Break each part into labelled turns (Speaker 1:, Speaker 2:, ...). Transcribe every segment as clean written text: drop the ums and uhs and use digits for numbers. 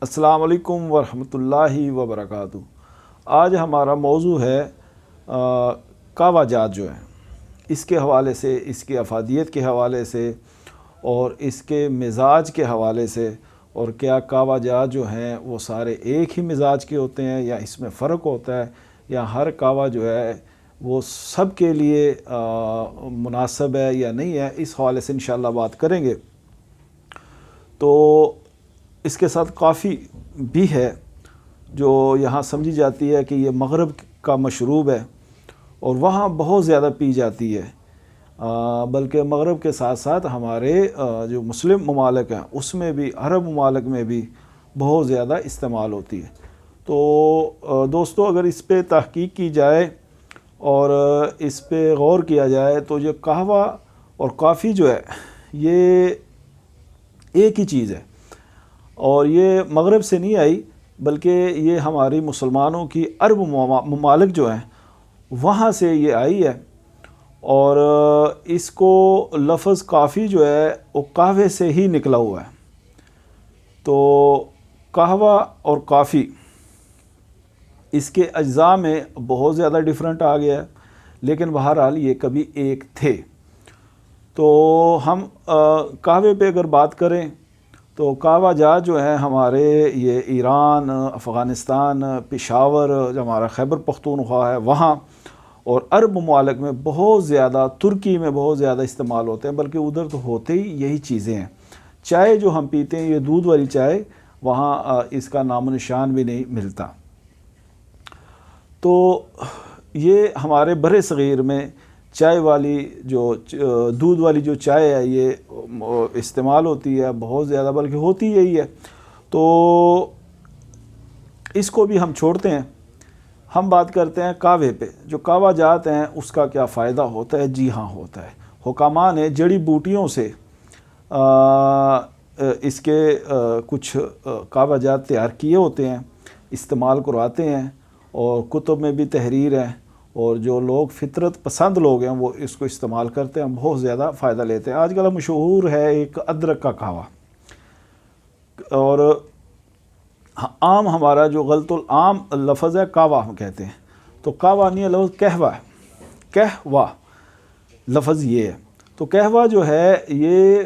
Speaker 1: السلام علیکم ورحمۃ اللہ وبرکاتہ۔ آج ہمارا موضوع ہے قہوہ جات جو ہے، اس کے حوالے سے، اس کی افادیت کے حوالے سے اور اس کے مزاج کے حوالے سے، اور کیا قہوہ جات جو ہیں وہ سارے ایک ہی مزاج کے ہوتے ہیں یا اس میں فرق ہوتا ہے، یا ہر قہوہ جو ہے وہ سب کے لیے مناسب ہے یا نہیں ہے، اس حوالے سے انشاءاللہ بات کریں گے۔ تو اس کے ساتھ کافی بھی ہے جو یہاں سمجھی جاتی ہے کہ یہ مغرب کا مشروب ہے اور وہاں بہت زیادہ پی جاتی ہے، بلکہ مغرب کے ساتھ ساتھ ہمارے جو مسلم ممالک ہیں اس میں بھی، عرب ممالک میں بھی بہت زیادہ استعمال ہوتی ہے۔ تو دوستو، اگر اس پہ تحقیق کی جائے اور اس پہ غور کیا جائے تو یہ قہوہ اور کافی جو ہے یہ ایک ہی چیز ہے، اور یہ مغرب سے نہیں آئی بلکہ یہ ہماری مسلمانوں کی عرب ممالک جو ہیں وہاں سے یہ آئی ہے، اور اس کو لفظ کافی جو ہے وہ قہوے سے ہی نکلا ہوا ہے۔ تو قہوہ اور کافی اس کے اجزاء میں بہت زیادہ ڈیفرنٹ آ گیا ہے، لیکن بہرحال یہ کبھی ایک تھے۔ تو ہم قہوے پہ اگر بات کریں تو قہوہ جات جو ہیں ہمارے یہ ایران، افغانستان، پشاور، جو ہمارا خیبر پختونخوا ہے وہاں، اور عرب ممالک میں بہت زیادہ، ترکی میں بہت زیادہ استعمال ہوتے ہیں، بلکہ ادھر تو ہوتے ہی یہی چیزیں ہیں۔ چائے جو ہم پیتے ہیں، یہ دودھ والی چائے، وہاں اس کا نام و نشان بھی نہیں ملتا۔ تو یہ ہمارے بر صغیر میں چائے والی جو دودھ والی جو چائے ہے یہ استعمال ہوتی ہے بہت زیادہ، بلکہ ہوتی یہی ہے۔ تو اس کو بھی ہم چھوڑتے ہیں، ہم بات کرتے ہیں قہوے پہ۔ جو قہوہ جات ہیں اس کا کیا فائدہ ہوتا ہے؟ جی ہاں ہوتا ہے۔ حکامہ نے جڑی بوٹیوں سے اس کے کچھ قہوہ جات تیار کیے ہوتے ہیں، استعمال کرواتے ہیں، اور کتب میں بھی تحریر ہے، اور جو لوگ فطرت پسند لوگ ہیں وہ اس کو استعمال کرتے ہیں، بہت زیادہ فائدہ لیتے ہیں۔ آج کل مشہور ہے ایک ادرک کا قہوہ، اور عام ہمارا جو غلط العام لفظ ہے قہوہ ہم کہتے ہیں، تو قہوہ نہیں ہے، لفظ قہوہ ہے، قہوہ لفظ یہ ہے۔ تو قہوہ جو ہے یہ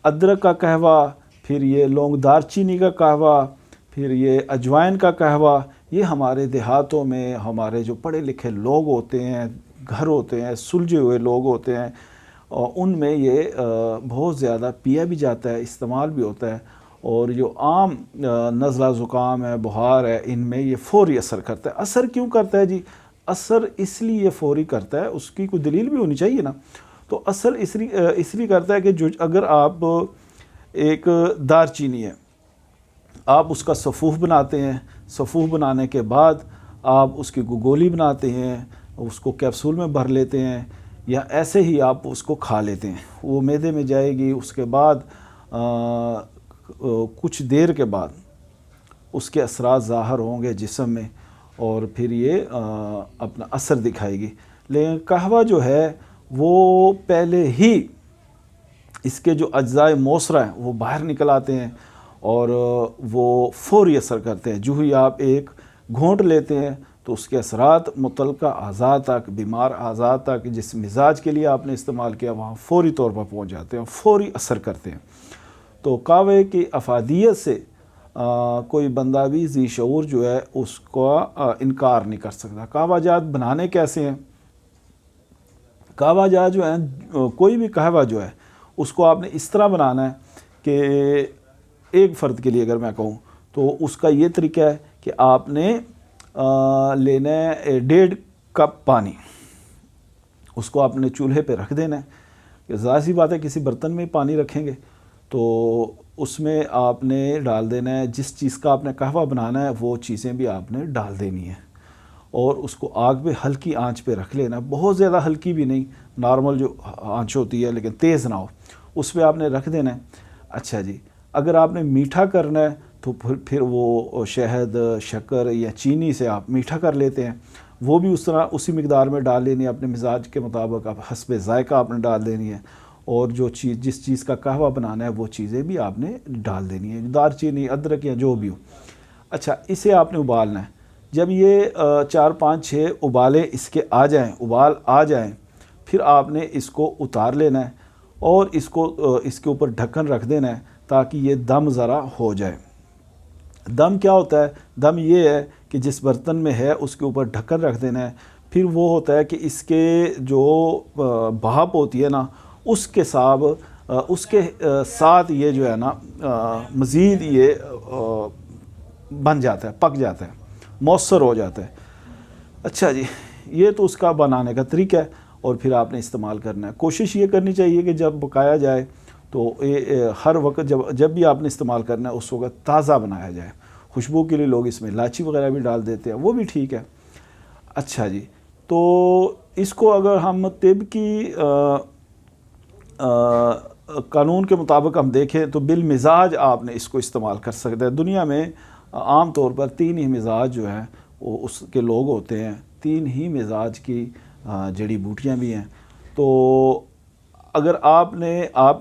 Speaker 1: ادرک کا قہوہ، پھر یہ لونگ دار چینی کا قہوہ، پھر یہ اجوائن کا قہوہ، یہ ہمارے دیہاتوں میں ہمارے جو پڑھے لکھے لوگ ہوتے ہیں، گھر ہوتے ہیں، سلجھے ہوئے لوگ ہوتے ہیں، اور ان میں یہ بہت زیادہ پیا بھی جاتا ہے، استعمال بھی ہوتا ہے۔ اور جو عام نزلہ زکام ہے، بخار ہے، ان میں یہ فوری اثر کرتا ہے۔ اثر کیوں کرتا ہے جی؟ اثر اس لیے فوری کرتا ہے، اس کی کوئی دلیل بھی ہونی چاہیے نا۔ تو اثر اس لیے کرتا ہے کہ جو اگر آپ ایک دار چینی ہے، آپ اس کا صفوف بناتے ہیں، صفوف بنانے کے بعد آپ اس کی گوگولی بناتے ہیں، اس کو کیپسول میں بھر لیتے ہیں، یا ایسے ہی آپ اس کو کھا لیتے ہیں، وہ معدے میں جائے گی، اس کے بعد کچھ دیر کے بعد اس کے اثرات ظاہر ہوں گے جسم میں، اور پھر یہ اپنا اثر دکھائے گی۔ لیکن قہوہ جو ہے وہ پہلے ہی اس کے جو اجزاء موثرہ ہیں وہ باہر نکل آتے ہیں، اور وہ فوری اثر کرتے ہیں۔ جو ہی آپ ایک گھونٹ لیتے ہیں تو اس کے اثرات متعلقہ اعضاء تک، بیمار اعضاء تک، جس مزاج کے لیے آپ نے استعمال کیا وہاں فوری طور پر پہنچ جاتے ہیں، فوری اثر کرتے ہیں۔ تو قہوے کی افادیت سے کوئی بندہ بھی ذی شعور جو ہے اس کو انکار نہیں کر سکتا۔ قہوہ جات بنانے کیسے ہیں؟ قہوہ جات جو ہیں، کوئی بھی قہوہ جو ہے اس کو آپ نے اس طرح بنانا ہے کہ ایک فرد کے لیے اگر میں کہوں تو اس کا یہ طریقہ ہے کہ آپ نے لینا ہے 1.5 کپ پانی، اس کو آپ نے چولہے پہ رکھ دینا ہے۔ ظاہر سی بات ہے کسی برتن میں پانی رکھیں گے تو اس میں آپ نے ڈال دینا ہے، جس چیز کا آپ نے قہوہ بنانا ہے وہ چیزیں بھی آپ نے ڈال دینی ہیں، اور اس کو آگ پہ ہلکی آنچ پہ رکھ لینا ہے، بہت زیادہ ہلکی بھی نہیں، نارمل جو آنچ ہوتی ہے لیکن تیز نہ ہو، اس پہ آپ نے رکھ دینا ہے۔ اچھا جی، اگر آپ نے میٹھا کرنا ہے تو پھر وہ شہد، شکر یا چینی سے آپ میٹھا کر لیتے ہیں، وہ بھی اس طرح اسی مقدار میں ڈال لینی ہے، اپنے مزاج کے مطابق، آپ حسب ذائقہ آپ نے ڈال دینی ہے۔ اور جو چیز جس چیز کا قہوہ بنانا ہے وہ چیزیں بھی آپ نے ڈال دینی ہے، دار چینی، ادرک یا جو بھی ہو۔ اچھا، اسے آپ نے ابالنا ہے۔ جب یہ 4 5 6 ابالے اس کے آ جائیں، ابال آ جائیں، پھر آپ نے اس کو اتار لینا ہے اور اس کے اوپر ڈھکن رکھ دینا ہے تاکہ یہ دم ذرا ہو جائے۔ دم کیا ہوتا ہے؟ دم یہ ہے کہ جس برتن میں ہے اس کے اوپر ڈھکن رکھ دینا ہے، پھر وہ ہوتا ہے کہ اس کے جو بھاپ ہوتی ہے نا، اس کے ساتھ یہ جو ہے نا مزید یہ بن جاتا ہے، پک جاتا ہے، مؤثر ہو جاتا ہے۔ اچھا جی، یہ تو اس کا بنانے کا طریقہ ہے اور پھر آپ نے استعمال کرنا ہے۔ کوشش یہ کرنی چاہیے کہ جب پکایا جائے تو ہر وقت جب بھی آپ نے استعمال کرنا ہے اس وقت تازہ بنایا جائے۔ خوشبو کے لیے لوگ اس میں الائچی وغیرہ بھی ڈال دیتے ہیں، وہ بھی ٹھیک ہے۔ اچھا جی، تو اس کو اگر ہم طب کی قانون کے مطابق ہم دیکھیں تو بالمزاج آپ نے اس کو استعمال کر سکتے ہیں۔ دنیا میں عام طور پر 3 ہی مزاج جو ہیں وہ اس کے لوگ ہوتے ہیں، 3 ہی مزاج کی جڑی بوٹیاں بھی ہیں۔ تو اگر آپ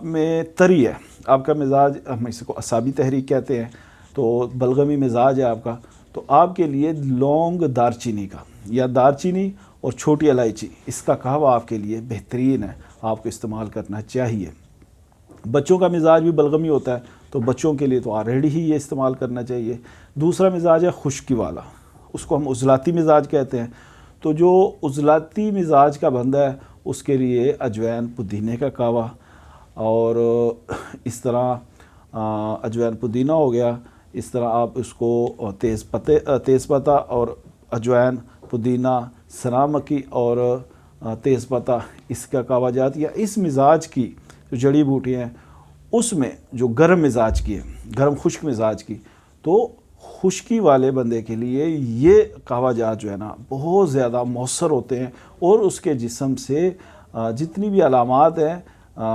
Speaker 1: میں تری ہے، آپ کا مزاج، ہم اس کو اعصابی تحریک کہتے ہیں، تو بلغمی مزاج ہے آپ کا، تو آپ کے لیے لونگ دار چینی کا یا دار چینی اور چھوٹی الائچی، اس کا قہوہ آپ کے لیے بہترین ہے، آپ کو استعمال کرنا چاہیے۔ بچوں کا مزاج بھی بلغمی ہوتا ہے تو بچوں کے لیے تو آلریڈی ہی یہ استعمال کرنا چاہیے۔ دوسرا مزاج ہے خشکی والا، اس کو ہم عضلاتی مزاج کہتے ہیں۔ تو جو عضلاتی مزاج کا بندہ ہے اس کے لیے اجوین پودینے کا قہوہ، اور اس طرح اجوین پودینہ ہو گیا، اس طرح آپ اس کو تیز پتہ اور اجوین، پودینہ، سنا مکی اور تیز پتہ، اس کا قہوہ جات یا اس مزاج کی جو جڑی بوٹیاں ہیں اس میں جو گرم مزاج کی ہے، گرم خشک مزاج کی، تو خشکی والے بندے کے لیے یہ قہوہ جات جو ہے نا بہت زیادہ مؤثر ہوتے ہیں اور اس کے جسم سے جتنی بھی علامات ہیں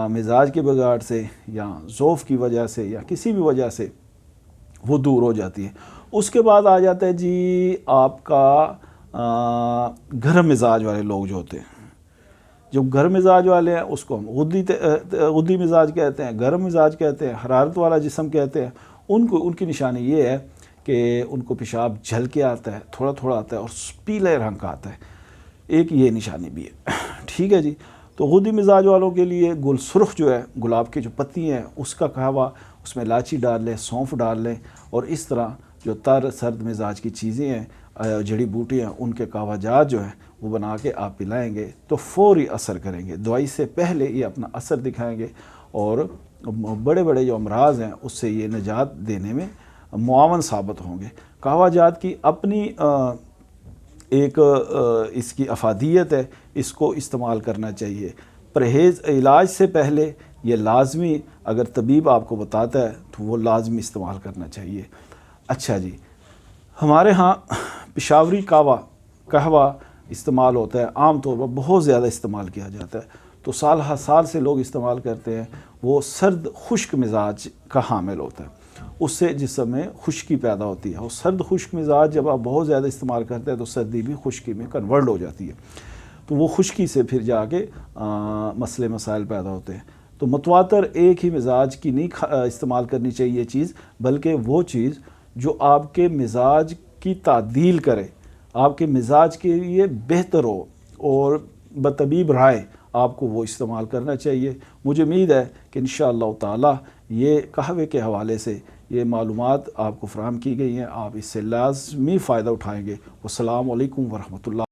Speaker 1: مزاج کے بگاڑ سے یا ضعف کی وجہ سے یا کسی بھی وجہ سے، وہ دور ہو جاتی ہے۔ اس کے بعد آ جاتا ہے جی آپ کا گرم مزاج والے لوگ جو ہوتے ہیں، جو گرم مزاج والے ہیں اس کو ہم غدی مزاج کہتے ہیں، گرم مزاج کہتے ہیں، حرارت والا جسم کہتے ہیں۔ ان کی نشانی یہ ہے کہ ان کو پیشاب جھل کے آتا ہے، تھوڑا تھوڑا آتا ہے اور پیلے رنگ کا آتا ہے، ایک یہ نشانی بھی ہے، ٹھیک ہے جی۔ تو غدی مزاج والوں کے لیے گل سرخ جو ہے، گلاب کی جو پتی ہیں اس کا قہوہ، اس میں الائچی ڈال لیں، سونف ڈال لیں، اور اس طرح جو سرد مزاج کی چیزیں ہیں، جڑی بوٹیاں ہیں، ان کے قہوہ جات جو ہیں وہ بنا کے آپ پلائیں گے تو فوری اثر کریں گے، دوائی سے پہلے یہ اپنا اثر دکھائیں گے اور بڑے بڑے جو امراض ہیں اس سے یہ نجات دینے میں معاون ثابت ہوں گے۔ قہوہ جات کی اپنی ایک اس کی افادیت ہے، اس کو استعمال کرنا چاہیے۔ پرہیز علاج سے پہلے یہ لازمی، اگر طبیب آپ کو بتاتا ہے تو وہ لازمی استعمال کرنا چاہیے۔ اچھا جی، ہمارے ہاں پشاوری قہوہ استعمال ہوتا ہے، عام طور پر بہت زیادہ استعمال کیا جاتا ہے، تو سال ہر سال سے لوگ استعمال کرتے ہیں۔ وہ سرد خشک مزاج کا حامل ہوتا ہے، اس سے جسم میں خشکی پیدا ہوتی ہے، اور سرد خشک مزاج جب آپ بہت زیادہ استعمال کرتے ہیں تو سردی بھی خشکی میں کنورٹ ہو جاتی ہے، تو وہ خشکی سے پھر جا کے مسئلے مسائل پیدا ہوتے ہیں۔ تو متواتر ایک ہی مزاج کی نہیں استعمال کرنی چاہیے چیز، بلکہ وہ چیز جو آپ کے مزاج کی تعدیل کرے، آپ کے مزاج کے لیے بہتر ہو اور بطبیب رائے آپ کو وہ استعمال کرنا چاہیے۔ مجھے امید ہے کہ انشاءاللہ تعالی یہ قہوے کے حوالے سے یہ معلومات آپ کو فراہم کی گئی ہیں، آپ اس سے لازمی فائدہ اٹھائیں گے۔ والسلام علیکم ورحمۃ اللہ۔